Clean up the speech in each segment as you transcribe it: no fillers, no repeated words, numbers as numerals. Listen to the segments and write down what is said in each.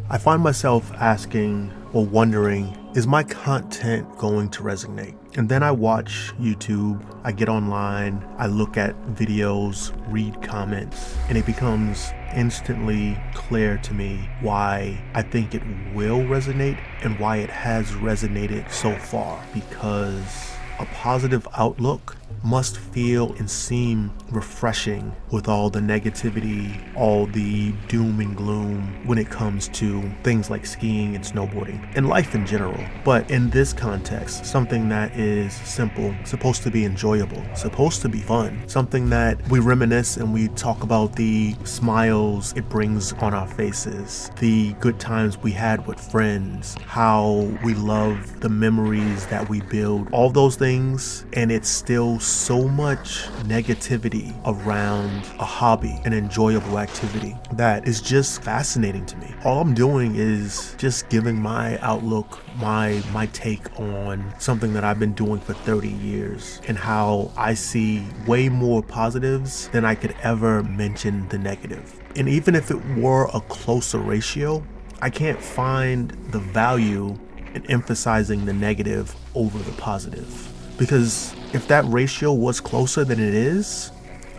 I find myself asking or wondering, is my content going to resonate? And then I watch YouTube, I get online, I look at videos, read comments, and it becomes instantly clear to me why I think it will resonate and why it has resonated so far. Because a positive outlook must feel and seem refreshing with all the negativity, all the doom and gloom when it comes to things like skiing and snowboarding and life in general. But in this context, something that is simple, supposed to be enjoyable, supposed to be fun, something that we reminisce and we talk about the smiles it brings on our faces, the good times we had with friends, how we love the memories that we build, all those things, and it's still so much negativity around a hobby, an enjoyable activity that is just fascinating to me. All I'm doing is just giving my outlook, my take on something that I've been doing for 30 years and how I see way more positives than I could ever mention the negative. And even if it were a closer ratio, I can't find the value in emphasizing the negative over the positive. Because if that ratio was closer than it is,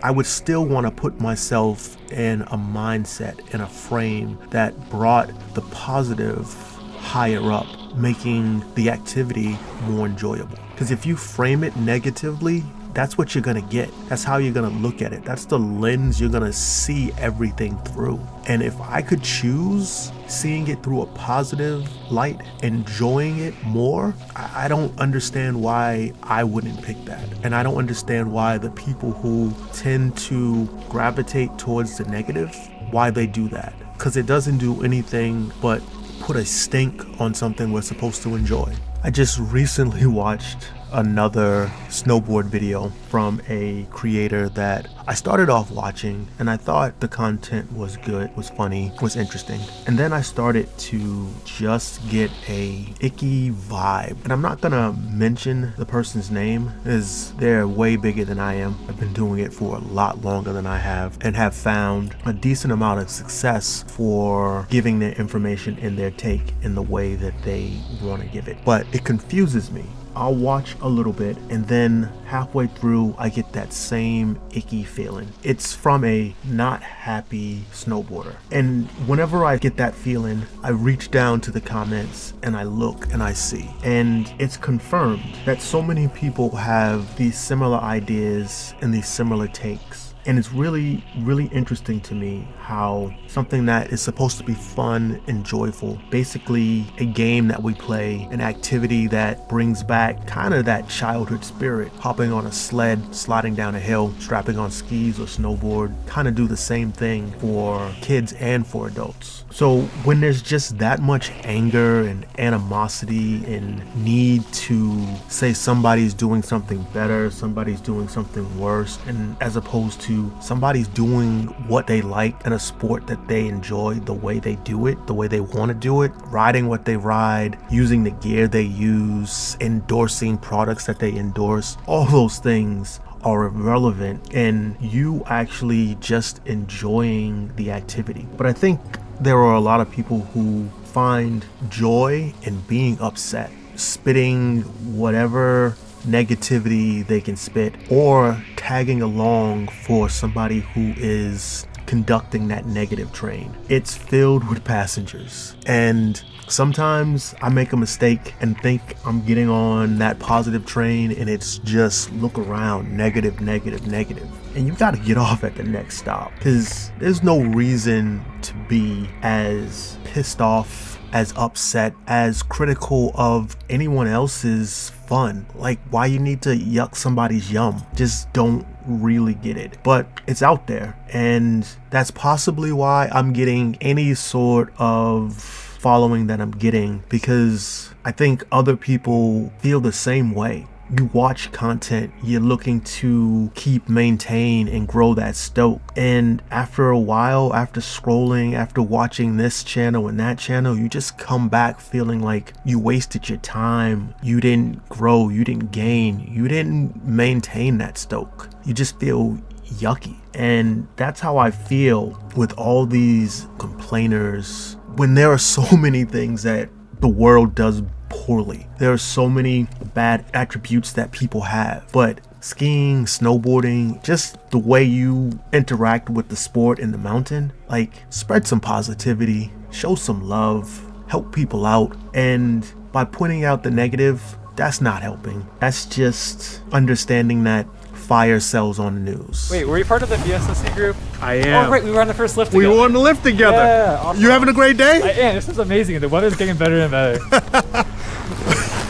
I would still want to put myself in a mindset, in a frame that brought the positive higher up, making the activity more enjoyable. Because if you frame it negatively, that's what you're going to get. That's how you're going to look at it. That's the lens you're going to see everything through. And if I could choose seeing it through a positive light, enjoying it more, I don't understand why I wouldn't pick that. And I don't understand why the people who tend to gravitate towards the negative, why they do that. Because it doesn't do anything but put a stink on something we're supposed to enjoy. I just recently watched another snowboard video from a creator that I started off watching and I thought the content was good, was funny, was interesting. And then I started to just get a icky vibe. And I'm not gonna mention the person's name as they're way bigger than I am. I've been doing it for a lot longer than I have and have found a decent amount of success for giving their information and their take in the way that they want to give it. But it confuses me. I'll watch a little bit and then halfway through I get that same icky feeling. It's from a not happy snowboarder. And whenever I get that feeling, I reach down to the comments and I look and I see. And it's confirmed that so many people have these similar ideas and these similar takes. And it's really, really interesting to me how something that is supposed to be fun and joyful, basically a game that we play, an activity that brings back kind of that childhood spirit, hopping on a sled, sliding down a hill, strapping on skis or snowboard, kind of do the same thing for kids and for adults. So when there's just that much anger and animosity and need to say somebody's doing something better, somebody's doing something worse, and as opposed to somebody's doing what they like in a sport that they enjoy, the way they do it, the way they want to do it, riding what they ride, using the gear they use, endorsing products that they endorse, all those things are irrelevant and you actually just enjoying the activity. But I think there are a lot of people who find joy in being upset, spitting whatever negativity they can spit, or tagging along for somebody who is conducting that negative train. It's filled with passengers, and sometimes I make a mistake and think I'm getting on that positive train, and it's just look around, negative, and you got to get off at the next stop, because there's no reason to be as pissed off, as upset, as critical of anyone else's fun. Like, why you need to yuck somebody's yum? Just don't really get it. But it's out there, and that's possibly why I'm getting any sort of following that I'm getting, because I think other people feel the same way. You watch content, you're looking to maintain and grow that stoke, and after a while, after scrolling, after watching this channel and that channel, you just come back feeling like you wasted your time, you didn't grow, you didn't gain, you didn't maintain that stoke. You just feel yucky. And that's how I feel with all these complainers, when there are so many things that the world does poorly. There are so many bad attributes that people have, but skiing, snowboarding, just the way you interact with the sport in the mountain, like, spread some positivity, show some love, help people out. And by pointing out the negative, that's not helping. That's just understanding that fire sells on the news. Wait, were you part of the BSSC group? I am. Oh, right, we were on the first lift together. We were on the lift together. Yeah, awesome. You having a great day? I am. This is amazing. The weather's getting better and better.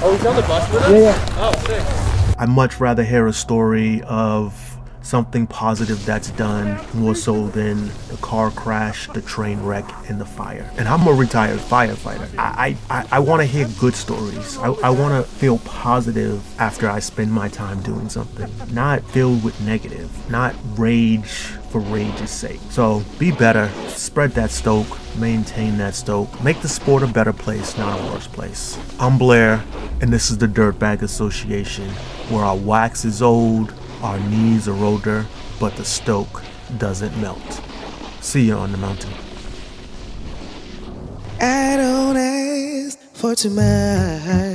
Oh, he's on the bus with us? Yeah. Oh, sick. I'd much rather hear a story of something positive that's done more so than the car crash, the train wreck, and the fire. And I'm a retired firefighter. I want to hear good stories. I want to feel positive after I spend my time doing something, not filled with negative, not rage for rage's sake. So be better, spread that stoke, maintain that stoke, make the sport a better place, not a worse place. I'm Blair, and this is the Dirtbag Association, where our wax is old, our knees are older, but the stoke doesn't melt. See you on the mountain. I don't ask for too much.